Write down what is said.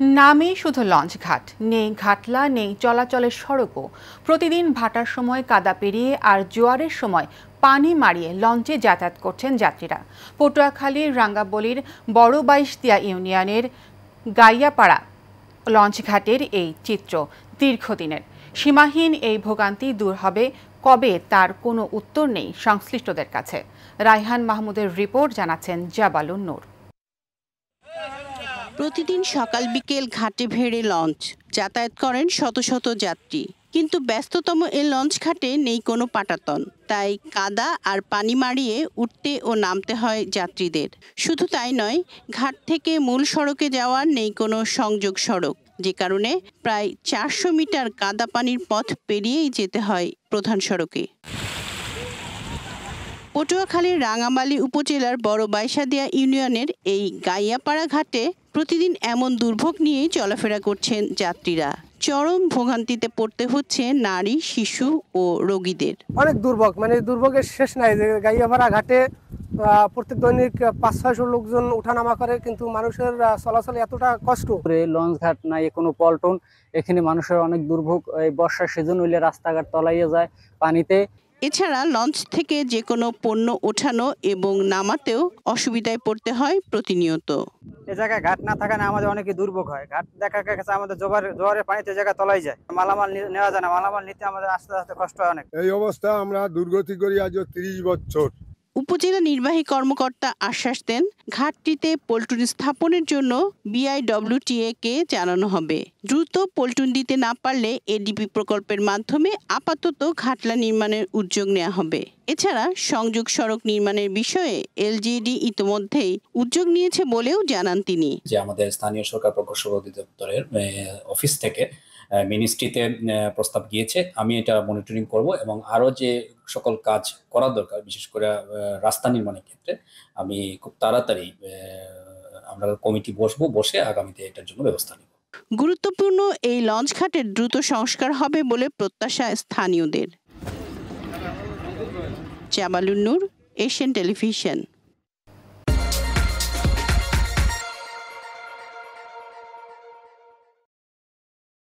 নামেই শুধু লঞ্চ ঘাট, নেই ঘাটলা, নেই চলাচলের সড়কও। প্রতিদিন ভাটার সময় কাদা পেরিয়ে আর জোয়ারের সময় পানি মারিয়ে লঞ্চে যাতায়াত করছেন যাত্রীরা। পটুয়াখালীর রাঙ্গাবলীর বড় বাইশতিয়া ইউনিয়নের গাইয়াপাড়া লঞ্চঘাটের এই চিত্র দীর্ঘদিনের। সীমাহীন এই ভোগান্তি দূর হবে কবে তার কোনো উত্তর নেই সংশ্লিষ্টদের কাছে। রায়হান মাহমুদের রিপোর্ট, জানাচ্ছেন জাবালুন নূর। প্রতিদিন সকাল বিকেল ঘাটে ভেড়ে লঞ্চ, যাতায়াত করেন শত শত যাত্রী। কিন্তু ব্যস্ততম এই লঞ্চ ঘাটে নেই কোনো পাটাতন, তাই কাদা আর পানি মারিয়ে উঠতে ও নামতে হয় যাত্রীদের। শুধু তাই নয়, ঘাট থেকে মূল সড়কে যাওয়ার নেই কোনো সংযোগ সড়ক, যে কারণে প্রায় 400 মিটার কাদা পানির পথ পেরিয়েই যেতে হয় প্রধান সড়কে। পটুয়াখালীর রাঙ্গামালী উপজেলার বড় বাইশাদিয়া ইউনিয়নের এই গাইয়াপাড়া ঘাটে প্রতিদিন এমন দুর্ভোগ নিয়েই চলাফেরা করছেন যাত্রীরা। চরম ভোগান্তিতে পড়তে হচ্ছে নারী, শিশু ও রোগীদের। অনেক দুর্ভোগ, দুর্ভোগের শেষ নাই। যে গাইয়াপাড়া ঘাটে প্রত্যেক দৈনিক 500-600 লোকজন উঠানামা করে, কিন্তু মানুষের চলাচলে এতটা কষ্ট। লঞ্চ ঘাট নাই, কোনো পল্টন, এখানে মানুষের অনেক দুর্ভোগ। এই বর্ষার সিজন হইলে রাস্তাঘাট তলাইয়ে যায় পানিতে। এছাড়া লঞ্চ থেকে যে কোনো পণ্য ওঠানো এবং নামাতেও অসুবিধায় পড়তে হয় প্রতিনিয়ত। এ জায়গায় ঘাট না থাকায় আমাদের অনেকই দুর্ভোগ হয়। ঘাট দেখা গেছে আমাদের জোয়ারের পানিতে জায়গা তলাই যায়, মালামাল নেওয়া যায় না, মালামাল নিতে আমাদের আস্তে আস্তে কষ্ট হয় অনেক। এই অবস্থা আমরা দুর্গতি করি আজ 30 বছর। উপজেলা নির্বাহী কর্মকর্তা আশ্বাস দেন, ঘাটটিতে পল্টন স্থাপনের জন্য BIWTA কে জানানো হবে। দ্রুত পল্টন দিতে না পারলে এডিপি প্রকল্পের মাধ্যমে আপাতত ঘাটলা নির্মাণের উদ্যোগ নেওয়া হবে। এছাড়া সংযোগ সড়ক নির্মাণের বিষয়ে LGD ইতোমধ্যেই উদ্যোগ নিয়েছে বলেও জানান তিনি। যে আমাদের স্থানীয় সরকার প্রকৌশল অধিদপ্তরের অফিস থেকে মিনিস্ট্রিতে প্রস্তাব গিয়েছে। আমি এটা মনিটরিং করব এবং আরো যে সকল কাজ করা দরকার, বিশেষ করে রাস্তা নির্মাণের ক্ষেত্রে আমি খুব তাড়াতাড়ি আমরা কমিটি বসে আগামীতে এটার জন্য ব্যবস্থা নেব। গুরুত্বপূর্ণ এই লঞ্চ ঘাটের দ্রুত সংস্কার হবে বলে প্রত্যাশা স্থানীয়দের। জাবালুন নূর, এশিয়ান টেলিভিশন।